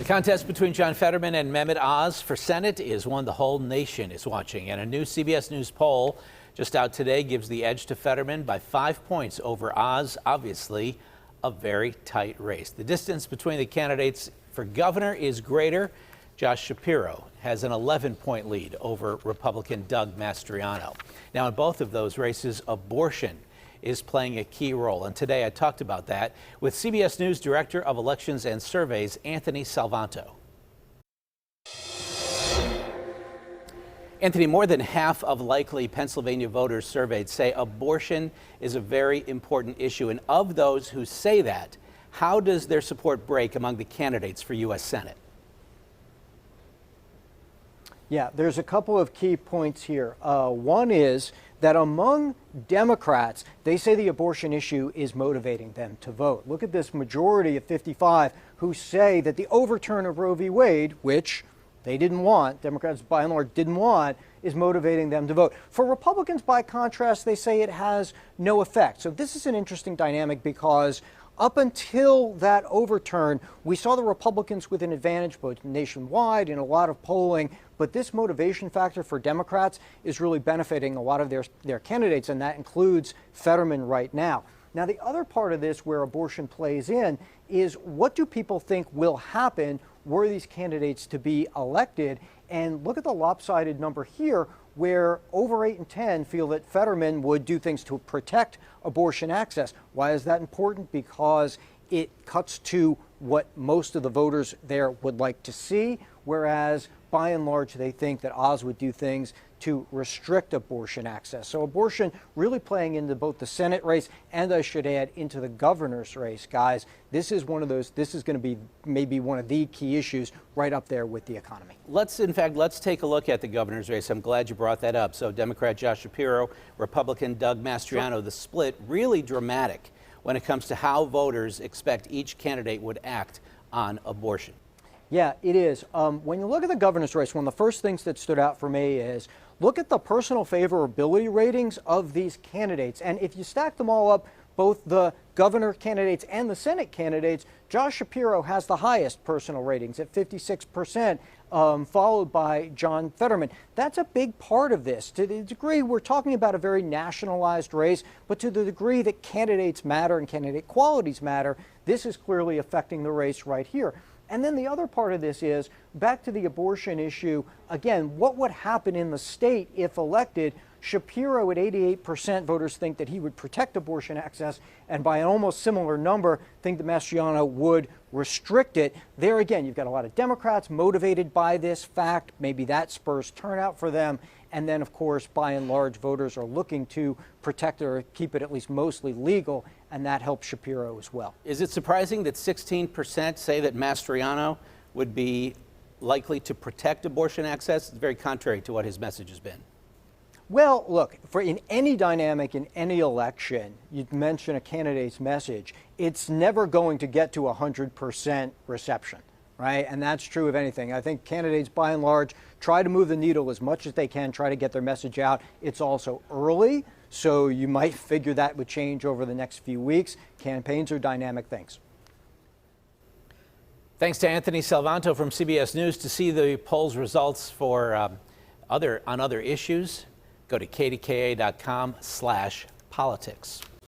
The contest between John Fetterman and Mehmet Oz for Senate is one the whole nation is watching. And a new CBS News poll just out today gives the edge to Fetterman by 5 points over Oz. Obviously, a very tight race. The distance between the candidates for governor is greater. Josh Shapiro has an 11-point lead over Republican Doug Mastriano. Now, in both of those races, abortion is playing a key role. And today I talked about that with CBS News Director of Elections and Surveys, Anthony Salvanto. Anthony, more than half of likely Pennsylvania voters surveyed say abortion is a very important issue. And of those who say that, how does their support break among the candidates for U.S. Senate? Yeah, there's a couple of key points here. One is that among Democrats, they say the abortion issue is motivating them to vote. Look at this majority of 55 who say that the overturn of Roe v. Wade, which they didn't want, Democrats by and large didn't want, is motivating them to vote. For Republicans, by contrast, they say it has no effect. So this is an interesting dynamic because up until that overturn, we saw the Republicans with an advantage both nationwide in a lot of polling, but this motivation factor for Democrats is really benefiting a lot of their candidates, and that includes Fetterman right now. Now, the other part of this where abortion plays in is what do people think will happen were these candidates to be elected? And look at the lopsided number here, where over 8 in 10 feel that Fetterman would do things to protect abortion access. Why is that important? Because it cuts to what most of the voters there would like to see, whereas by and large they think that Oz would do things to restrict abortion access. So abortion really playing into both the Senate race and, I should add, into the governor's race. Guys, this is going to be maybe one of the key issues right up there with the economy. Let's take a look at the governor's race. I'm glad you brought that up. So Democrat Josh Shapiro, Republican Doug Mastriano, sure. The split really dramatic when it comes to how voters expect each candidate would act on abortion. Yeah, it is. When you look at the governor's race, one of the first things that stood out for me is look at the personal favorability ratings of these candidates. And if you stack them all up, both the governor candidates and the Senate candidates, Josh Shapiro has the highest personal ratings at 56%, followed by John Fetterman. That's a big part of this. To the degree we're talking about a very nationalized race, but to the degree that candidates matter and candidate qualities matter, this is clearly affecting the race right here. And then the other part of this is, back to the abortion issue, again, what would happen in the state if elected? Shapiro at 88% voters think that he would protect abortion access, and by an almost similar number think that Mastriano would restrict it. There again, you've got a lot of Democrats motivated by this fact. Maybe that spurs turnout for them. And then, of course, by and large, voters are looking to protect or keep it at least mostly legal, and that helps Shapiro as well. Is it surprising that 16% say that Mastriano would be likely to protect abortion access? It's very contrary to what his message has been. Well, look, in any dynamic, in any election, you mention a candidate's message, it's never going to get to 100% reception. Right? And that's true of anything. I think candidates, by and large, try to move the needle as much as they can, try to get their message out. It's also early, so you might figure that would change over the next few weeks. Campaigns are dynamic things. Thanks to Anthony Salvanto from CBS News. To see the poll's results for on other issues, go to KDKA.com/politics.